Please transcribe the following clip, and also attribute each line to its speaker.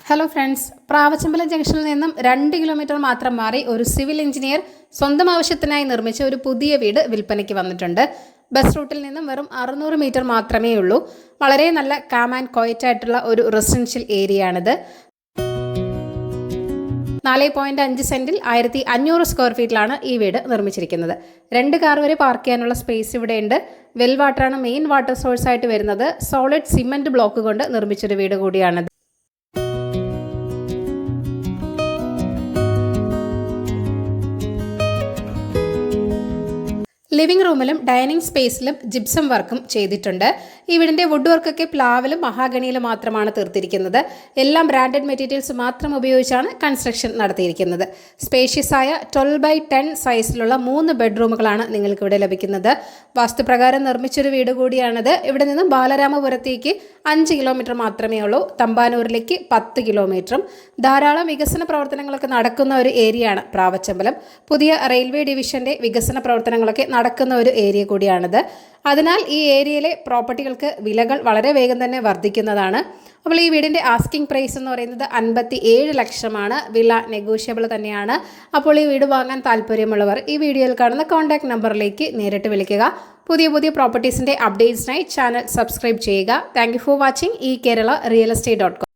Speaker 1: Hello friends, Pravachambalam ജംഗ്ഷനിൽ നിന്നും 2 kilometre മാത്രം മാറി ഒരു സിവിൽ എഞ്ചിനീയർ സ്വന്തം ആവശ്യത്തിനായി നിർമ്മിച്ച ഒരു പുതിയ വീട് വിൽപ്പനയ്ക്ക് വന്നിട്ടുണ്ട്. ബസ് റൂട്ടിൽ നിന്നും വെറും 600 മീറ്റർ മാത്രമേ ഉള്ളൂ. വളരെ നല്ല കാം ആൻഡ് ക്വയറ്റ് ആയിട്ടുള്ള ഒരു റെസിഡൻഷ്യൽ ഏരിയ ആണിത്. 4.5 സെന്റിൽ 1500 സ്ക്വയർ ഫീറ്റിലാണ് ഈ വീട് നിർമ്മിച്ചിരിക്കുന്നത്. 2 കാർ വരെ പാർക്ക് ചെയ്യാനുള്ള സ്പേസ് ഇവിടെയുണ്ട്. വെൽ വാട്ടറാണ് മെയിൻ വാട്ടർ സോഴ്സ് ആയിട്ട് വരുന്നത്. സോളിഡ് സിമെന്റ് ബ്ലോക്ക് കൊണ്ട് നിർമ്മിച്ചൊരു വീട് കൂടിയാണിത്. ലിവിംഗ് റൂമിലും ഡൈനിങ് സ്പേസിലും ജിപ്സം വർക്കും ചെയ്തിട്ടുണ്ട്. ഈ വീടിൻ്റെ വുഡ് വർക്കൊക്കെ പ്ലാവിലും മഹാഗണിയിലും മാത്രമാണ് തീർത്തിരിക്കുന്നത്. എല്ലാം ബ്രാൻഡഡ് മെറ്റീരിയൽസ് മാത്രം ഉപയോഗിച്ചാണ് കൺസ്ട്രക്ഷൻ നടത്തിയിരിക്കുന്നത്. സ്പേഷ്യസ് ആയ 12x10 സൈസിലുള്ള 3 ബെഡ്റൂമുകളാണ് നിങ്ങൾക്ക് ഇവിടെ ലഭിക്കുന്നത്. വാസ്തുപ്രകാരം നിർമ്മിച്ചൊരു വീട് കൂടിയാണിത്. ഇവിടെ നിന്ന് ബാലരാമപുരത്തേക്ക് 5 കിലോമീറ്റർ മാത്രമേ ഉള്ളൂ. തമ്പാനൂരിലേക്ക് 10 കിലോമീറ്ററും. ധാരാളം വികസന പ്രവർത്തനങ്ങളൊക്കെ നടക്കുന്ന ഒരു ഏരിയയാണ് പ്രാവച്ചമ്പലം. പുതിയ റെയിൽവേ ഡിവിഷന്റെ വികസന പ്രവർത്തനങ്ങളൊക്കെ നടക്കുന്ന ഒരു ഏരിയ കൂടിയാണിത്. അതിനാൽ ഈ ഏരിയയിലെ പ്രോപ്പർട്ടികൾക്ക് വിലകൾ വളരെ വേഗം തന്നെ വർദ്ധിക്കുന്നതാണ്. അപ്പോൾ ഈ വീടിൻ്റെ ആസ്കിംഗ് പ്രൈസ് എന്ന് പറയുന്നത് 57 ലക്ഷമാണ്. വില നെഗോഷ്യബിൾ തന്നെയാണ്. അപ്പോൾ ഈ വീട് വാങ്ങാൻ താല്പര്യമുള്ളവർ ഈ വീഡിയോയിൽ കാണുന്ന കോൺടാക്ട് നമ്പറിലേക്ക് നേരിട്ട് വിളിക്കുക. പുതിയ പ്രോപ്പർട്ടീസിൻ്റെ അപ്ഡേറ്റ്സിനായി ചാനൽ സബ്സ്ക്രൈബ് ചെയ്യുക. Thank you for watching. ഈ കേരള റിയൽ എസ്റ്റേറ്റ്.com